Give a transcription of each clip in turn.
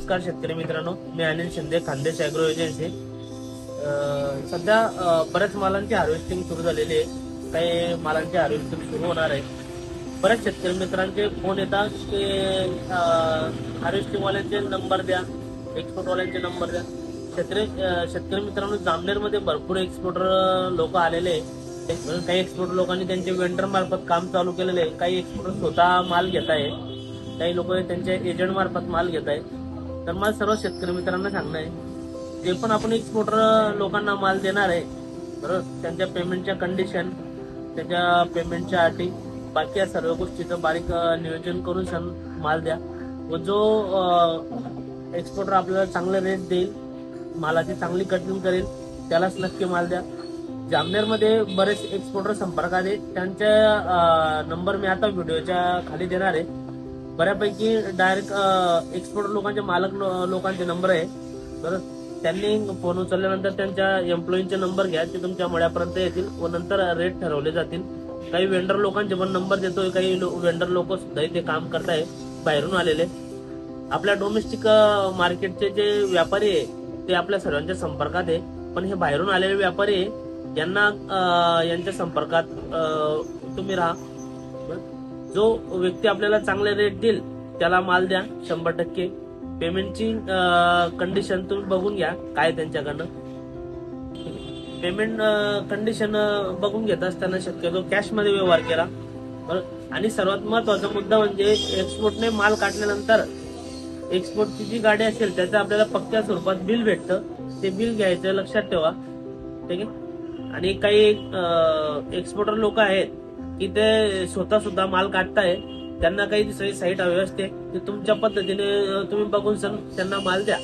नमस्कार शेतकरी मित्रांनो, मी अनिल शिंदे, खानदेश ॲग्रो एजन्सी। सध्या बऱ्याच मालांची हार्वेस्टिंग सुरू झालेली आहे, काही मालांची हार्वेस्टिंग सुरू होणार आहे। बऱ्याच शेतकरी मित्रांचे फोन येतात की हार्वेस्टिंग वाल्यांचे नंबर द्या, एक्सपोर्ट वाल्यांचे नंबर द्या। शेतकरी मित्रांनो, जामनेरमध्ये भरपूर एक्सपोर्टर लोक आलेले आहे। काही एक्सपोर्टर लोकांनी त्यांचे वेंडर मार्फत काम चालू केलेले आहे, काही एक्सपोर्टर स्वतः माल घेत आहे, काही लोक त्यांच्या एजंट मार्फत माल घेत आहे। तर मला सर्व शेतकरी मित्रांना सांगणं आहे, जे पण आपण एक्सपोर्टर लोकांना माल देणार आहे, बरोबर, त्यांच्या पेमेंटच्या कंडिशन, त्याच्या पेमेंटच्या अटी, बाकी या सर्व गोष्टीचं बारीक नियोजन करून माल द्या। व जो एक्सपोर्टर आपल्याला चांगले रेट देईल, मालाची चांगली कटिंग करेल, त्यालाच नक्की माल द्या। जामनेरमध्ये बरेच एक्सपोर्टर संपर्कात आहेत, त्यांच्या नंबर मी आता व्हिडिओच्या खाली देणार आहे। बऱ्यापैकी डायरेक्ट एक्सपोर्टर लोकांचे मालक लोकांचे नंबर आहे, बरं, त्यांनी फोन उचलल्यानंतर त्यांच्या एम्प्लॉईचे नंबर घ्या, ते तुमच्या मळ्यापर्यंत येतील व नंतर रेट ठरवले जातील। काही वेंडर लोकांचे पण नंबर देतोय, काही वेंडर लोक सुद्धा इथे काम करताय, बाहेरून आलेले। आपल्या डोमेस्टिक मार्केटचे जे व्यापारी आहे ते आपल्या सर्वांच्या संपर्कात आहे, पण हे बाहेरून आलेले व्यापारी आहे, यांना यांच्या संपर्कात तुम्ही राहा। जो व्यक्ती आपल्याला चांगले रेट देईल त्याला माल द्या 100%। पेमेंटची कंडिशन तुम्ही बघून घ्या काय त्यांच्याकडनं। पेमेंट कंडिशन बघून घेत असताना शक्यतो कॅश मध्ये व्यवहार करा, बरं। आणि सर्वात महत्वाचा मुद्दा म्हणजे एक्सपोर्टने माल काढल्यानंतर एक्सपोर्टची जी गाडी असेल त्याचं आपल्याला पक्क्या स्वरूपात बिल भेटतं, ते बिल घ्यायचं लक्षात ठेवा, ठीक आहे। आणि काही एक्सपोर्टर लोक आहेत की ते स्वतः सुद्धा माल काढताय, त्यांना काही दुसरी साईट हवी असते, ते तुमच्या पद्धतीने तुम्ही बघून त्यांना माल द्या।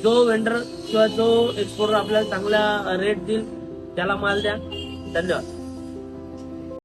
जो वेंडर किंवा जो एक्सपोर्टर आपल्याला चांगला रेट देईल त्याला माल द्या। धन्यवाद।